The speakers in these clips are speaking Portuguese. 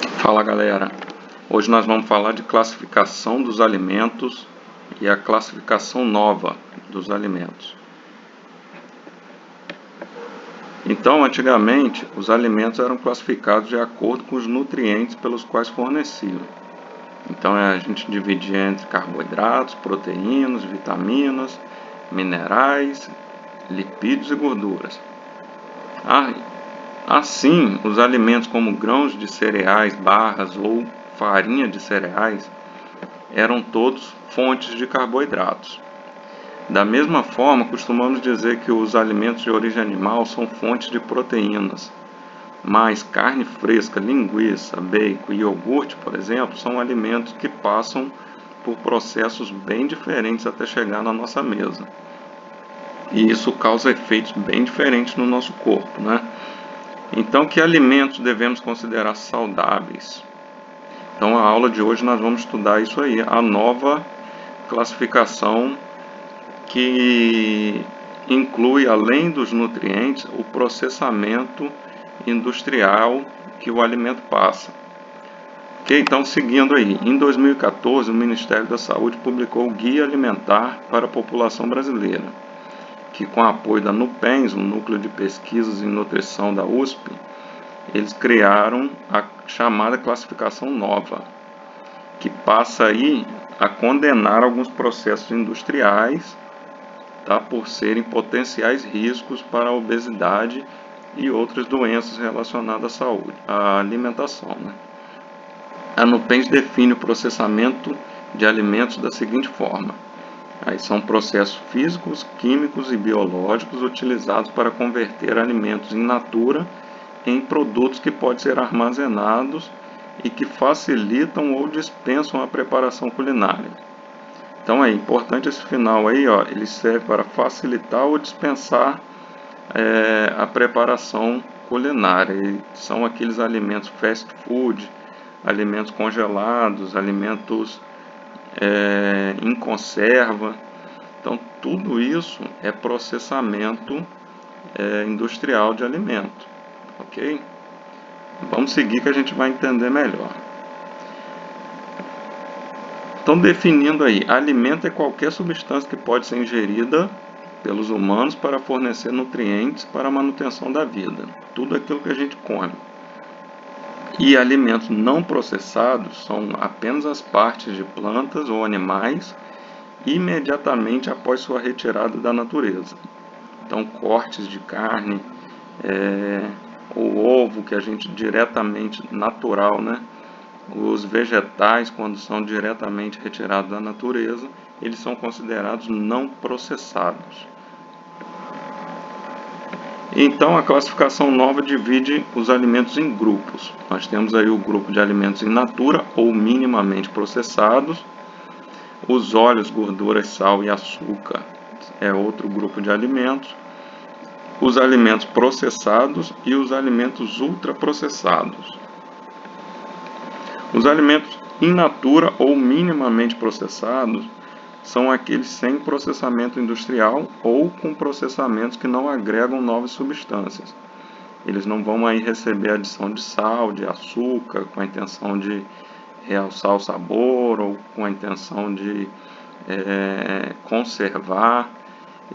Fala galera, hoje nós vamos falar de classificação dos alimentos e a classificação nova dos alimentos. Então, antigamente, os alimentos eram classificados de acordo com os nutrientes pelos quais forneciam. Então, a gente dividia entre carboidratos, proteínas, vitaminas, minerais, lipídios e gorduras. Assim, os alimentos como grãos de cereais, barras ou farinha de cereais eram todos fontes de carboidratos. Da mesma forma, costumamos dizer que os alimentos de origem animal são fontes de proteínas, mas carne fresca, linguiça, bacon e iogurte, por exemplo, são alimentos que passam por processos bem diferentes até chegar na nossa mesa. E isso causa efeitos bem diferentes no nosso corpo, né? Então, que alimentos devemos considerar saudáveis? Então, a aula de hoje nós vamos estudar isso aí, a nova classificação que inclui, além dos nutrientes, o processamento industrial que o alimento passa. Ok, então, seguindo aí, em 2014, o Ministério da Saúde publicou o Guia Alimentar para a População Brasileira, que com o apoio da NUPENS, o Núcleo de Pesquisas em Nutrição da USP, eles criaram a chamada classificação nova, que passa aí a condenar alguns processos industriais, tá, por serem potenciais riscos para a obesidade e outras doenças relacionadas à saúde, à alimentação, né? A NUPENS define o processamento de alimentos da seguinte forma: aí são processos físicos, químicos e biológicos utilizados para converter alimentos in natura em produtos que podem ser armazenados e que facilitam ou dispensam a preparação culinária. Então é importante esse final aí, ó, ele serve para facilitar ou dispensar a preparação culinária. E são aqueles alimentos fast food, alimentos congelados, alimentos em conserva. Então tudo isso é processamento industrial de alimento, ok? Vamos seguir que a gente vai entender melhor. Então, definindo aí, alimento é qualquer substância que pode ser ingerida pelos humanos para fornecer nutrientes para a manutenção da vida. Tudo aquilo que a gente come. E alimentos não processados são apenas as partes de plantas ou animais imediatamente após sua retirada da natureza. Então, cortes de carne, o ovo que a gente diretamente natural, né? Os vegetais, quando são diretamente retirados da natureza, eles são considerados não processados. Então, a classificação nova divide os alimentos em grupos. Nós temos aí o grupo de alimentos in natura ou minimamente processados. Os óleos, gorduras, sal e açúcar é outro grupo de alimentos. Os alimentos processados e os alimentos ultraprocessados. Os alimentos in natura ou minimamente processados são aqueles sem processamento industrial ou com processamentos que não agregam novas substâncias. Eles não vão aí receber adição de sal, de açúcar, com a intenção de realçar o sabor ou com a intenção de conservar.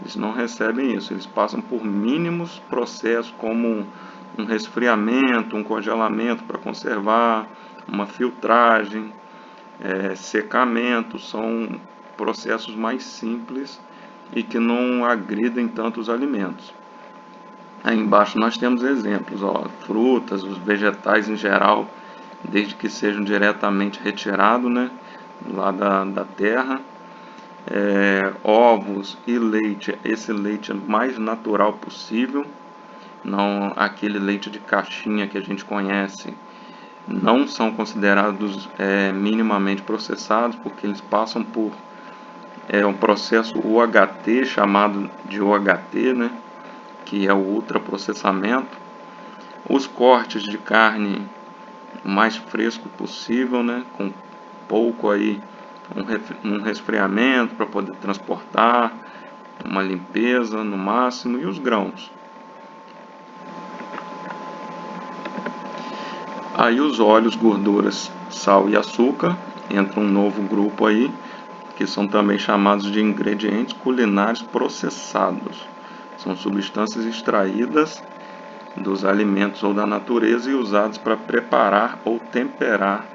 Eles não recebem isso, eles passam por mínimos processos como um resfriamento, um congelamento para conservar, uma filtragem, secamento, são processos mais simples e que não agridem tanto os alimentos. Aí embaixo nós temos exemplos, ó, frutas, os vegetais em geral, desde que sejam diretamente retirados, né, lá da terra, ovos e leite, esse leite mais natural possível, não aquele leite de caixinha que a gente conhece, não são considerados minimamente processados, porque eles passam por um processo UHT, chamado de UHT, né, que é o ultraprocessamento. Os cortes de carne o mais fresco possível, né, com pouco aí um resfriamento para poder transportar, uma limpeza no máximo, e os grãos. Aí os óleos, gorduras, sal e açúcar, entra um novo grupo aí, que são também chamados de ingredientes culinários processados. São substâncias extraídas dos alimentos ou da natureza e usados para preparar ou temperar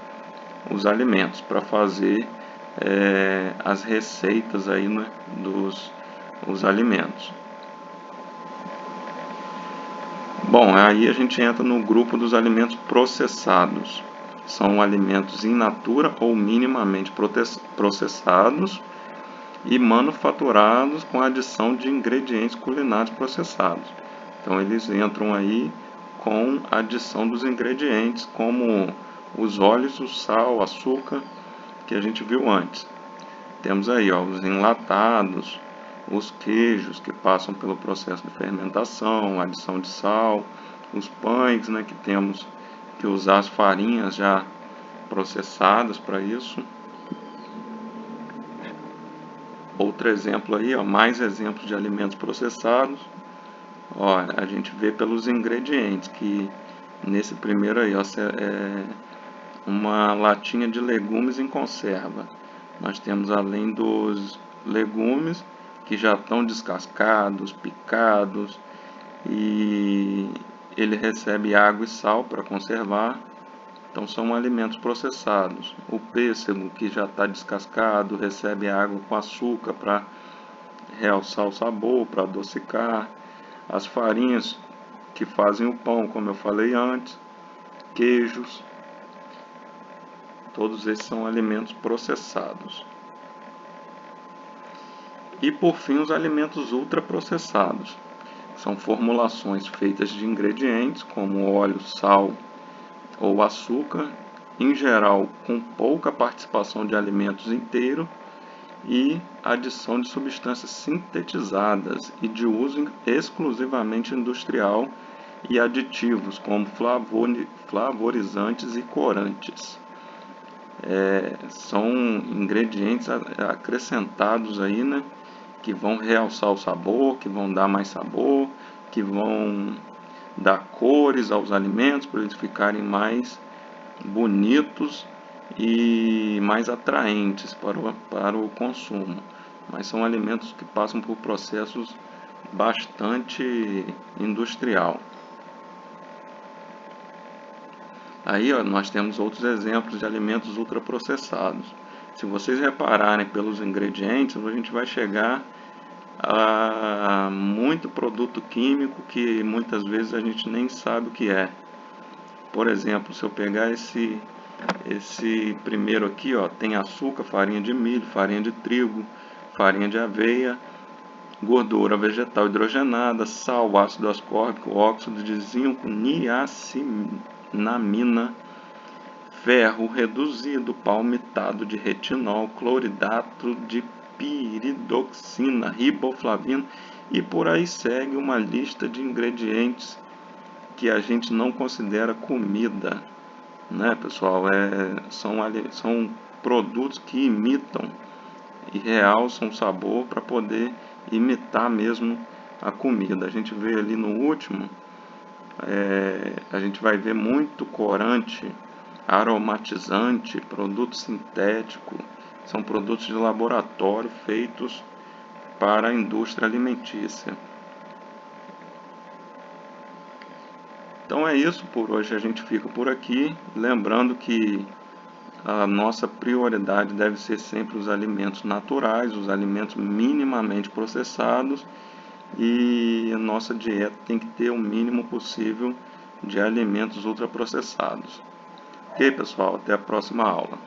os alimentos, para fazer as receitas aí, né, os alimentos. Bom, aí a gente entra no grupo dos alimentos processados. São alimentos in natura ou minimamente processados e manufaturados com a adição de ingredientes culinários processados. Então eles entram aí com a adição dos ingredientes como os óleos, o sal, o açúcar que a gente viu antes. Temos aí os enlatados, os queijos que passam pelo processo de fermentação, adição de sal, os pães, né, que temos que usar as farinhas já processadas para isso. Outro exemplo aí, mais exemplos de alimentos processados. A gente vê pelos ingredientes que nesse primeiro aí, é uma latinha de legumes em conserva. Nós temos, além dos legumes que já estão descascados, picados, e ele recebe água e sal para conservar. Então são alimentos processados. O pêssego que já está descascado recebe água com açúcar para realçar o sabor, para adocicar. As farinhas que fazem o pão, como eu falei antes, queijos, todos esses são alimentos processados. E por fim, os alimentos ultraprocessados. São formulações feitas de ingredientes como óleo, sal ou açúcar, em geral com pouca participação de alimentos inteiros e adição de substâncias sintetizadas e de uso exclusivamente industrial e aditivos como flavorizantes e corantes. São ingredientes acrescentados aí, né, que vão realçar o sabor, que vão dar mais sabor, que vão dar cores aos alimentos para eles ficarem mais bonitos e mais atraentes para o consumo. Mas são alimentos que passam por processos bastante industrial. Aí nós temos outros exemplos de alimentos ultraprocessados. Se vocês repararem pelos ingredientes, a gente vai chegar a muito produto químico que muitas vezes a gente nem sabe o que é. Por exemplo, se eu pegar esse primeiro aqui, tem açúcar, farinha de milho, farinha de trigo, farinha de aveia, gordura vegetal hidrogenada, sal, ácido ascórbico, óxido de zinco, niacinamina, ferro reduzido, palmitado de retinol, cloridato de piridoxina, riboflavina e por aí segue uma lista de ingredientes que a gente não considera comida, né, pessoal? São produtos que imitam e realçam o sabor para poder imitar mesmo a comida. A gente vê ali no último, a gente vai ver muito corante, aromatizante, produto sintético. São produtos de laboratório feitos para a indústria alimentícia. Então é isso por hoje, a gente fica por aqui, lembrando que a nossa prioridade deve ser sempre os alimentos naturais, os alimentos minimamente processados, e a nossa dieta tem que ter o mínimo possível de alimentos ultraprocessados. Ok, pessoal? Até a próxima aula.